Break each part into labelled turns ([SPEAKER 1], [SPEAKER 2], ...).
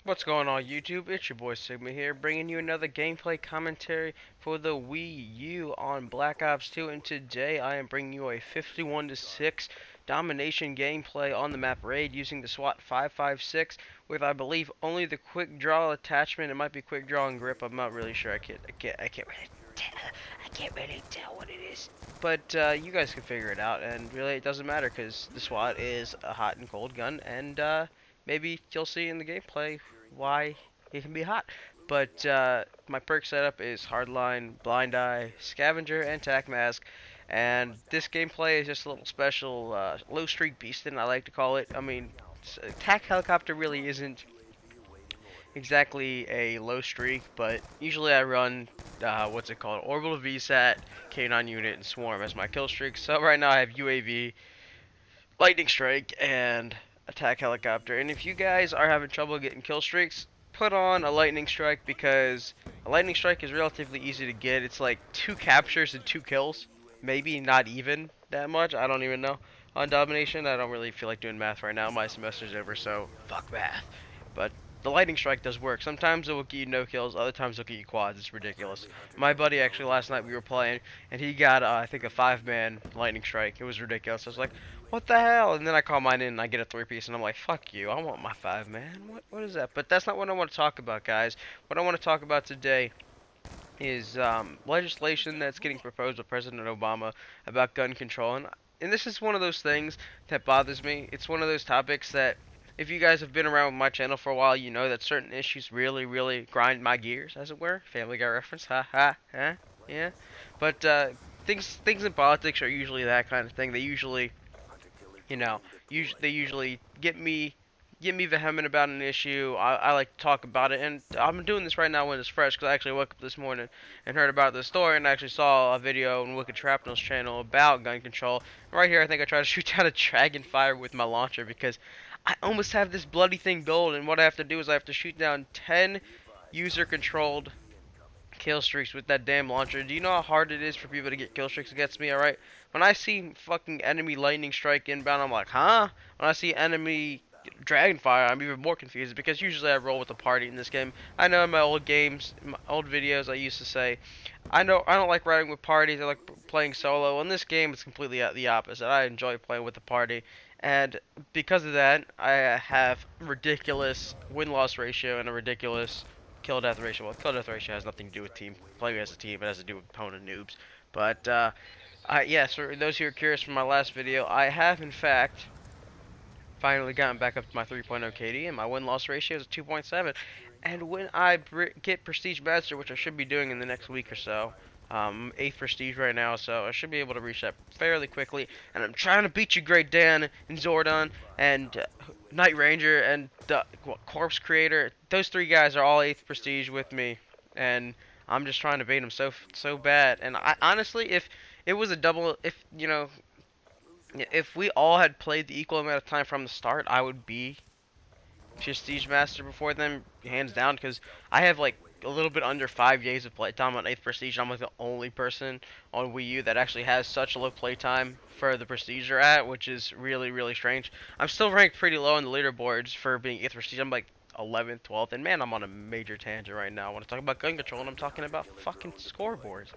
[SPEAKER 1] What's going on YouTube? It's your boy Sigma here, bringing you another gameplay commentary for the Wii U on Black Ops 2, and today I am bringing you a 51-6 domination gameplay on the map Raid using the Swat 556 with, I believe, only the quick draw attachment. It might be quick draw and grip. I'm not really sure. I can't really tell what it is. But you guys can figure it out, and really it doesn't matter because the SWAT is a hot and cold gun, and maybe you'll see in the gameplay why it can be hot. But my perk setup is Hardline, Blind Eye, Scavenger, and Tac Mask. And this gameplay is just a little special low streak beastin', I like to call it. I mean, Tac Helicopter really isn't exactly a low streak, but usually I run, what's it called, Orbital VSAT, K9 Unit, and Swarm as my kill streaks. So right now I have UAV, Lightning Strike, and Attack Helicopter. And if you guys are having trouble getting kill streaks, put on a Lightning Strike because a Lightning Strike is relatively easy to get. It's like 2 captures and 2 kills. Maybe not even that much. I don't even know. On Domination, I don't really feel like doing math right now. My semester's over, so fuck math. But the lightning strike does work. Sometimes it will get you no kills, other times it'll get you quads. It's ridiculous. My buddy actually last night we were playing and he got I think a 5-man lightning strike. It was ridiculous. I was like, what the hell? And then I call mine in and I get a 3-piece and I'm like, fuck you. I want my 5-man. What is that? But that's not what I want to talk about, guys. What I want to talk about today is legislation that's getting proposed by President Obama about gun control. And this is one of those things that bothers me. It's one of those topics that if you guys have been around my channel for a while, you know that certain issues really, really grind my gears, as it were. Family Guy reference, ha ha, huh? Yeah. But things in politics are usually that kind of thing. They usually, you know, they usually get me vehement about an issue. I like to talk about it, and I'm doing this right now when it's fresh because I actually woke up this morning and heard about the story, and I actually saw a video on Wicked Shrapnel's channel about gun control. Right here, I think I tried to shoot down a dragon fire with my launcher because I almost have this bloody thing gold, and what I have to do is I have to shoot down 10 user-controlled kill streaks with that damn launcher. Do you know how hard it is for people to get kill streaks against me, alright? When I see fucking enemy lightning strike inbound, I'm like, huh? When I see enemy Dragonfire, I'm even more confused because usually I roll with the party in this game. I know in my old games, in my old videos, I used to say, I don't like riding with parties. I like playing solo. In this game, it's completely the opposite. I enjoy playing with the party, and because of that, I have ridiculous win-loss ratio and a ridiculous kill-death ratio. Well, kill-death ratio has nothing to do with team playing as a team. It has to do with opponent noobs. But yes, for those who are curious from my last video, I have in fact finally gotten back up to my 3.0 KD, and my win-loss ratio is 2.7. And when I get Prestige Master, which I should be doing in the next week or so, 8th Prestige right now, so I should be able to reach that fairly quickly. And I'm trying to beat you, Great Dan, and Zordon, and Night Ranger, and Corpse Creator. Those 3 guys are all 8th Prestige with me, and I'm just trying to beat them so bad. And I honestly, if it was a double, if we all had played the equal amount of time from the start, I would be Prestige Master before them, hands down, because I have like a little bit under 5 days of playtime on 8th Prestige. I'm like the only person on Wii U that actually has such a low playtime for the Prestige they're at, which is really, really strange. I'm still ranked pretty low on the leaderboards for being 8th Prestige. I'm like 11th, 12th, and man, I'm on a major tangent right now. I want to talk about gun control, and I'm talking about fucking scoreboards.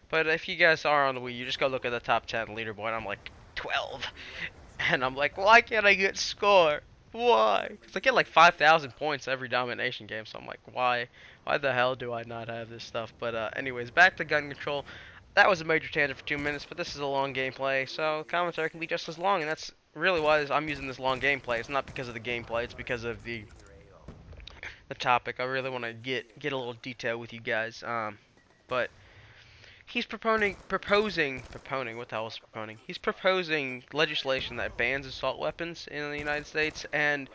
[SPEAKER 1] But if you guys are on the Wii, you just go look at the top 10 leaderboard. I'm like 12. And I'm like, why can't I get score? Why? Because I get like 5,000 points every domination game, so I'm like, why? Why the hell do I not have this stuff? But anyways, back to gun control. That was a major tangent for 2 minutes, but this is a long gameplay, so commentary can be just as long, and that's really why I'm using this long gameplay. It's not because of the gameplay, it's because of the topic. I really want to get a little detail with you guys. But he's proposing, what the hell is proponing? He's proposing legislation that bans assault weapons in the United States, and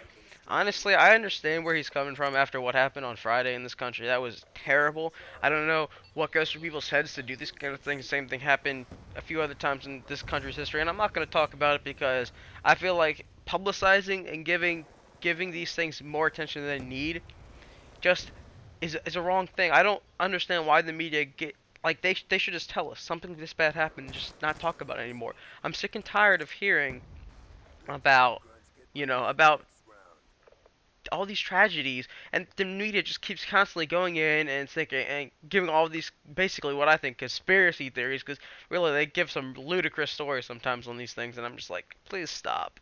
[SPEAKER 1] honestly, I understand where he's coming from after what happened on Friday in this country. That was terrible. I don't know what goes through people's heads to do this kind of thing. Same thing happened a few other times in this country's history, and I'm not going to talk about it because I feel like publicizing and giving these things more attention than they need just is a wrong thing. I don't understand why the media get like they should just tell us something this bad happened and just not talk about it anymore. I'm sick and tired of hearing about about all these tragedies, and the media just keeps constantly going in and thinking and giving all these basically what I think conspiracy theories, because really they give some ludicrous stories sometimes on these things, and I'm just like, please stop.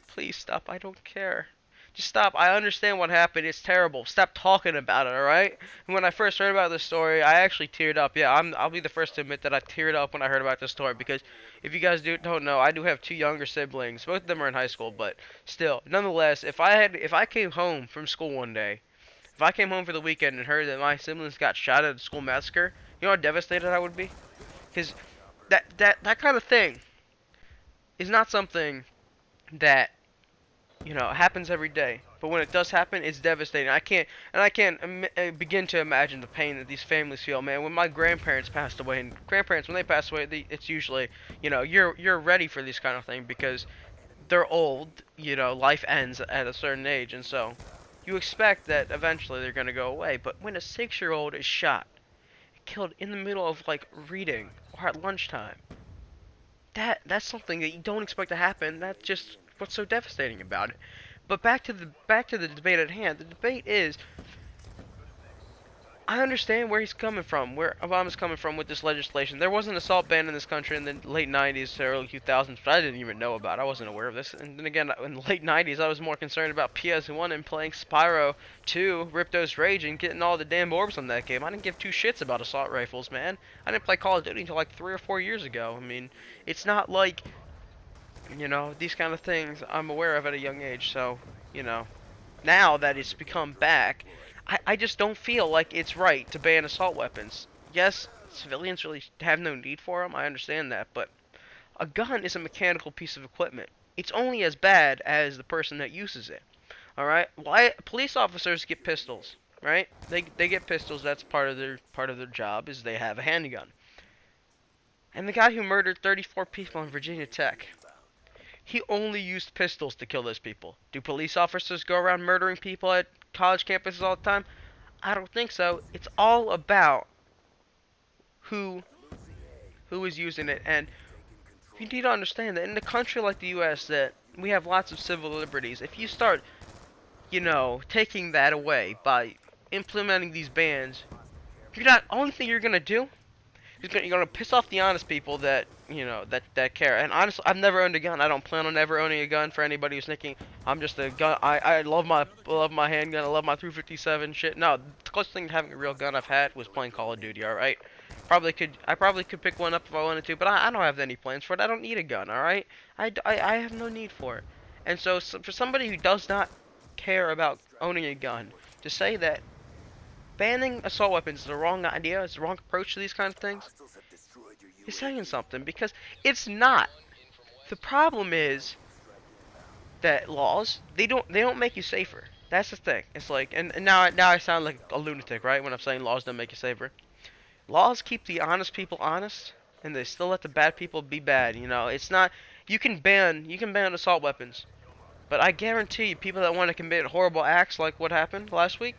[SPEAKER 1] Please stop. I don't care. Just stop. I understand what happened. It's terrible. Stop talking about it, alright? And when I first heard about this story, I actually teared up. Yeah, I'll be the first to admit that I teared up when I heard about this story, because if you guys don't know, I do have two younger siblings. Both of them are in high school, but still, nonetheless, if I came home from school one day, if I came home for the weekend and heard that my siblings got shot at a school massacre, you know how devastated I would be? Because that kind of thing is not something that happens every day. But when it does happen, it's devastating. I can't begin to imagine the pain that these families feel, man. When my grandparents passed away, and grandparents, when they pass away, it's usually, you're ready for this kind of thing because they're old. Life ends at a certain age, and so you expect that eventually they're gonna go away. But when a 6-year-old is shot, killed in the middle of like reading or at lunchtime, that's something that you don't expect to happen. That's just what's so devastating about it. But back to the debate at hand. The debate is, I understand where he's coming from, where Obama's coming from with this legislation. There was an assault ban in this country in the late 90s to early 2000s, but I didn't even know about it. I wasn't aware of this. And then again, in the late 90s, I was more concerned about PS1 and playing Spyro 2, Ripto's Rage, and getting all the damn orbs on that game. I didn't give two shits about assault rifles, man. I didn't play Call of Duty until like 3 or 4 years ago. I mean, it's not like, these kind of things I'm aware of at a young age. So, now that it's become back, I just don't feel like it's right to ban assault weapons. Yes, civilians really have no need for them, I understand that, but a gun is a mechanical piece of equipment. It's only as bad as the person that uses it. Alright? Why police officers get pistols, right? They get pistols, that's part of their job, is they have a handgun. And the guy who murdered 34 people in Virginia Tech, he only used pistols to kill those people. Do police officers go around murdering people at college campuses all the time? I don't think so. It's all about who is using it, and you need to understand that in a country like the U.S. that we have lots of civil liberties. If you start, taking that away by implementing these bans, only thing you're gonna do, you're gonna piss off the honest people that that care. And honestly, I've never owned a gun. I don't plan on ever owning a gun. For anybody who's thinking I'm just a gun, I love my handgun. I love my 357 shit. No, the closest thing to having a real gun I've had was playing Call of Duty. All right, I probably could pick one up if I wanted to, but I don't have any plans for it. I don't need a gun. All right, I have no need for it. And so for somebody who does not care about owning a gun, to say that banning assault weapons is the wrong idea, is the wrong approach to these kind of things, you're saying something, because it's not. The problem is that laws, they don't make you safer. That's the thing. It's like, and now I sound like a lunatic, right, when I'm saying laws don't make you safer. Laws keep the honest people honest, and they still let the bad people be bad. It's not, you can ban assault weapons, but I guarantee you, people that want to commit horrible acts like what happened last week,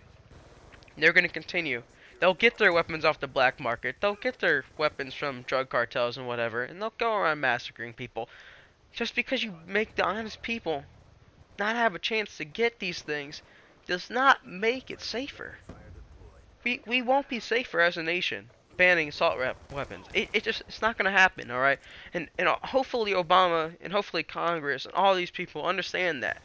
[SPEAKER 1] they're going to continue. They'll get their weapons off the black market. They'll get their weapons from drug cartels and whatever, and they'll go around massacring people. Just because you make the honest people not have a chance to get these things does not make it safer. We won't be safer as a nation banning assault weapons. It's not going to happen, all right? And hopefully Obama and hopefully Congress and all these people understand that.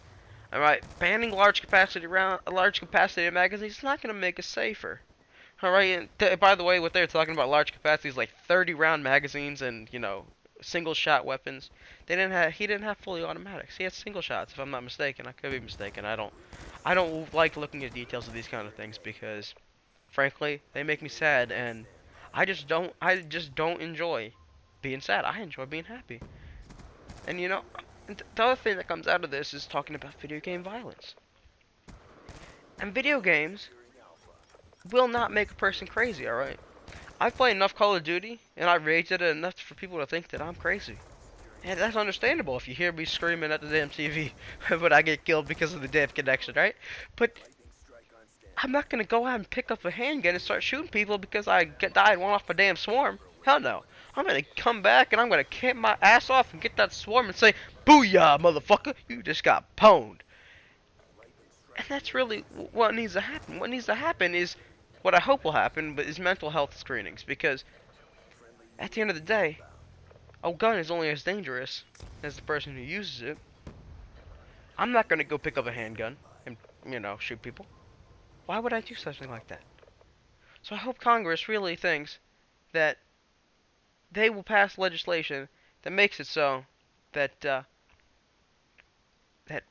[SPEAKER 1] All right, banning large capacity magazines is not going to make us safer. All right, and by the way, what they're talking about large capacity is like 30 round magazines and single shot weapons. He didn't have fully automatics. He had single shots, if I'm not mistaken. I could be mistaken. I don't like looking at details of these kind of things because, frankly, they make me sad, and I just don't enjoy being sad. I enjoy being happy. And the other thing that comes out of this is talking about video game violence. And video games will not make a person crazy, alright? I've played enough Call of Duty, and I raged at it enough for people to think that I'm crazy. And that's understandable if you hear me screaming at the damn TV when I get killed because of the damn connection, right? But I'm not gonna go out and pick up a handgun and start shooting people because I died one off a damn swarm. Hell no. I'm gonna come back and I'm gonna camp my ass off and get that swarm and say, "Booyah, motherfucker! You just got pwned." And that's really what needs to happen. What needs to happen is what I hope will happen, but is mental health screenings. Because at the end of the day, a gun is only as dangerous as the person who uses it. I'm not gonna go pick up a handgun and, shoot people. Why would I do something like that? So I hope Congress really thinks that they will pass legislation that makes it so that that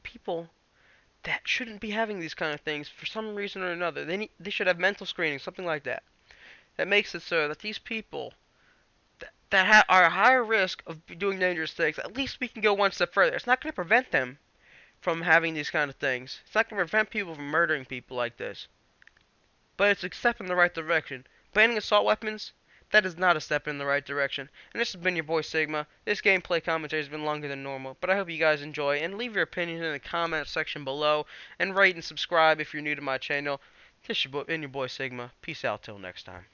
[SPEAKER 1] people that shouldn't be having these kind of things for some reason or another, they should have mental screening, something like that. That makes it so that these people that are a higher risk of doing dangerous things, at least we can go one step further. It's not going to prevent them from having these kind of things. It's not going to prevent people from murdering people like this. But it's a step in the right direction. Banning assault weapons, that is not a step in the right direction. And this has been your boy Sigma. This gameplay commentary has been longer than normal, but I hope you guys enjoy, and leave your opinions in the comment section below, and rate and subscribe if you're new to my channel. This has been your boy Sigma. Peace out till next time.